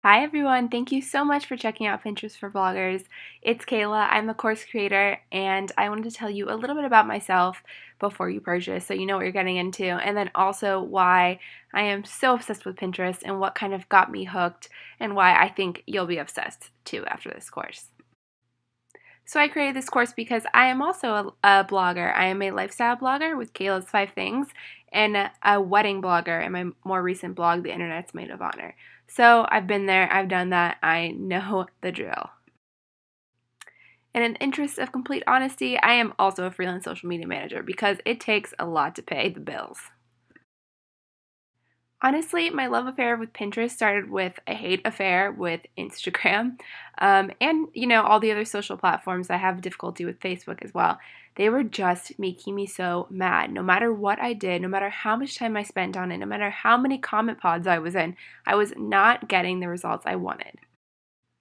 Hi everyone, thank you so much for checking out Pinterest for Bloggers. It's Kayla, I'm the course creator, and I wanted to tell you a little bit about myself before you purchase so you know what you're getting into, and then also why I am so obsessed with Pinterest and what kind of got me hooked and why I think you'll be obsessed too after this course. So I created this course because I am also a blogger. I am a lifestyle blogger with Kayla's 5 Things and a wedding blogger in my more recent blog, The Internet's Maid of Honor. So I've been there, I've done that, I know the drill. And in the interest of complete honesty, I am also a freelance social media manager because it takes a lot to pay the bills. Honestly, my love affair with Pinterest started with a hate affair with Instagram, and all the other social platforms. I have difficulty with Facebook as well. They were just making me so mad. No matter what I did, no matter how much time I spent on it, no matter how many comment pods I was in, I was not getting the results I wanted.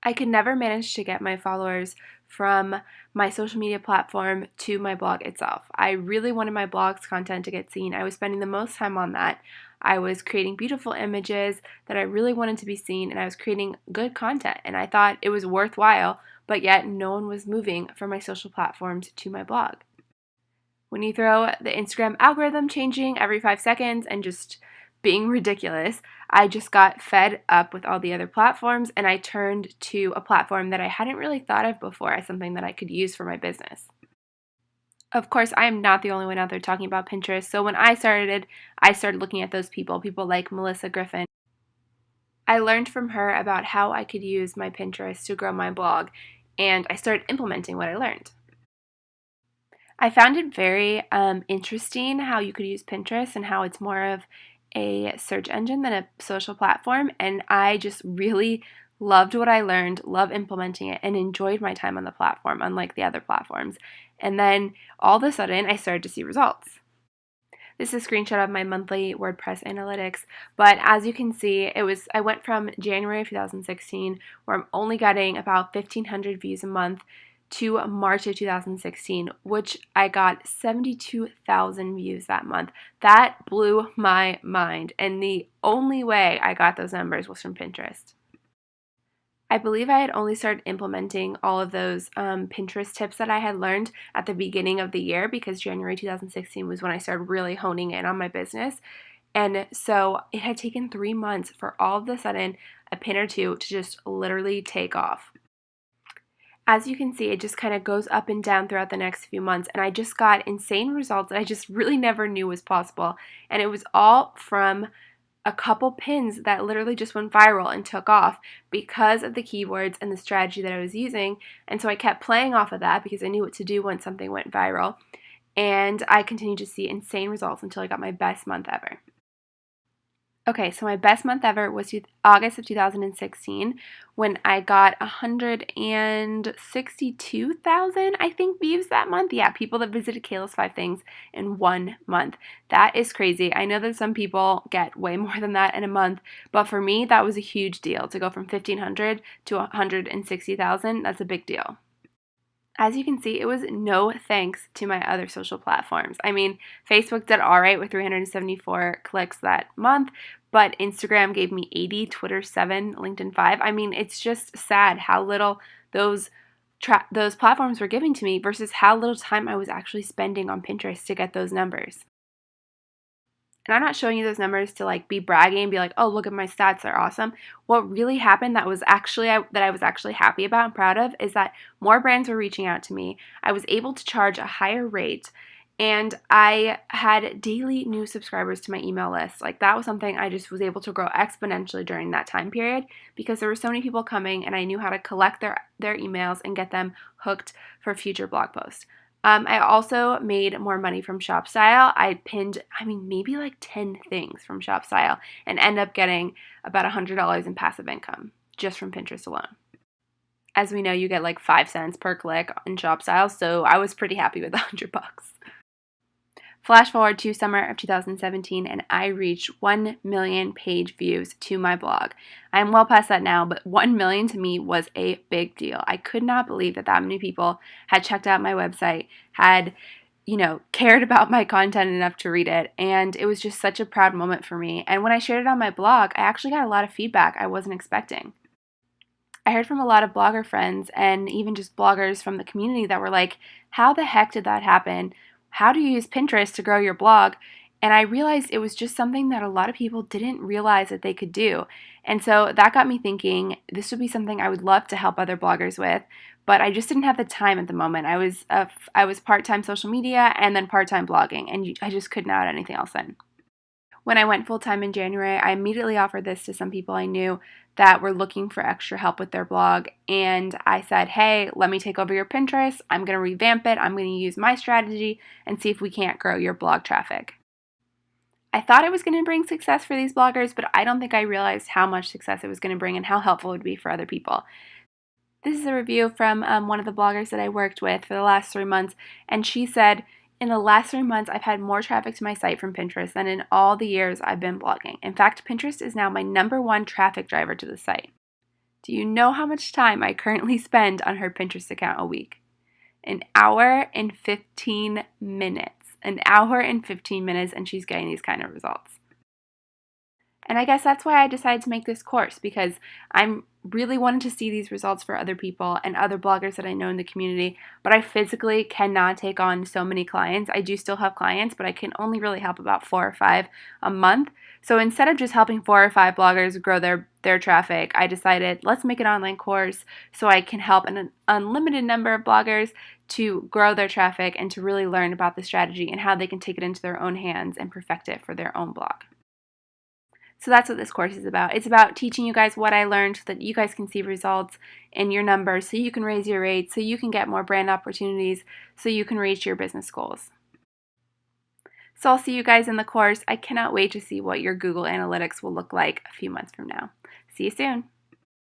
I could never manage to get my followers from my social media platform to my blog itself. I really wanted my blog's content to get seen. I was spending the most time on that. I was creating beautiful images that I really wanted to be seen, and I was creating good content, and I thought it was worthwhile, but yet no one was moving from my social platforms to my blog. When you throw the Instagram algorithm changing every 5 seconds and just being ridiculous, I just got fed up with all the other platforms and I turned to a platform that I hadn't really thought of before as something that I could use for my business. Of course, I am not the only one out there talking about Pinterest. So when I started looking at those people like Melissa Griffin. I learned from her about how I could use my Pinterest to grow my blog, and I started implementing what I learned. I found it very interesting how you could use Pinterest and how it's more of a search engine than a social platform. And I just really loved what I learned, love implementing it, and enjoyed my time on the platform, unlike the other platforms. And then all of a sudden, I started to see results. This is a screenshot of my monthly WordPress analytics, but as you can see, I went from January of 2016, where I'm only getting about 1,500 views a month, to March of 2016, which I got 72,000 views that month. That blew my mind, and the only way I got those numbers was from Pinterest. I believe I had only started implementing all of those Pinterest tips that I had learned at the beginning of the year, because January 2016 was when I started really honing in on my business. And so it had taken 3 months for all of a sudden a pin or two to just literally take off. As you can see, it just kind of goes up and down throughout the next few months, and I just got insane results that I just really never knew was possible. And it was all from a couple pins that literally just went viral and took off because of the keywords and the strategy that I was using. And so I kept playing off of that because I knew what to do when something went viral. And I continued to see insane results until I got my best month ever. Okay, so my best month ever was August of 2016, when I got 162,000, I think, views that month. Yeah, people that visited Kayla's 5 Things in 1 month. That is crazy. I know that some people get way more than that in a month, but for me, that was a huge deal. To go from 1,500 to 160,000, that's a big deal. As you can see, it was no thanks to my other social platforms. I mean, Facebook did all right with 374 clicks that month, but Instagram gave me 80, Twitter 7, LinkedIn 5. I mean, it's just sad how little those platforms were giving to me versus how little time I was actually spending on Pinterest to get those numbers. And I'm not showing you those numbers to like be bragging and be like, oh, look at my stats, they're awesome. What really happened that was actually that I was actually happy about and proud of is that more brands were reaching out to me. I was able to charge a higher rate, and I had daily new subscribers to my email list. Like, that was something I just was able to grow exponentially during that time period because there were so many people coming, and I knew how to collect their emails and get them hooked for future blog posts. I also made more money from ShopStyle. I pinned, maybe like 10 things from ShopStyle and end up getting about $100 in passive income just from Pinterest alone. As we know, you get like 5 cents per click in ShopStyle, so I was pretty happy with $100. Flash forward to summer of 2017, and I reached 1 million page views to my blog. I am well past that now, but 1 million to me was a big deal. I could not believe that many people had checked out my website, had cared about my content enough to read it, and it was just such a proud moment for me. And when I shared it on my blog, I actually got a lot of feedback I wasn't expecting. I heard from a lot of blogger friends and even just bloggers from the community that were like, how the heck did that happen? How do you use Pinterest to grow your blog? And I realized it was just something that a lot of people didn't realize that they could do. And so that got me thinking this would be something I would love to help other bloggers with, but I just didn't have the time at the moment. I was part-time social media and then part-time blogging, and I just couldn't add anything else in. When I went full-time in January, I immediately offered this to some people I knew that were looking for extra help with their blog. And I said, hey, let me take over your Pinterest. I'm going to revamp it. I'm going to use my strategy and see if we can't grow your blog traffic. I thought it was going to bring success for these bloggers, but I don't think I realized how much success it was going to bring and how helpful it would be for other people. This is a review from one of the bloggers that I worked with for the last 3 months, and she said, in the last 3 months, I've had more traffic to my site from Pinterest than in all the years I've been blogging. In fact, Pinterest is now my #1 traffic driver to the site. Do you know how much time I currently spend on her Pinterest account a week? An hour and 15 minutes. An hour and 15 minutes, and she's getting these kind of results. And I guess that's why I decided to make this course, because I'm really wanting to see these results for other people and other bloggers that I know in the community, but I physically cannot take on so many clients. I do still have clients, but I can only really help about 4 or 5 a month. So instead of just helping 4 or 5 bloggers grow their traffic, I decided let's make an online course so I can help an unlimited number of bloggers to grow their traffic and to really learn about the strategy and how they can take it into their own hands and perfect it for their own blog. So that's what this course is about. It's about teaching you guys what I learned so that you guys can see results in your numbers, so you can raise your rates, so you can get more brand opportunities, so you can reach your business goals. So I'll see you guys in the course. I cannot wait to see what your Google Analytics will look like a few months from now. See you soon.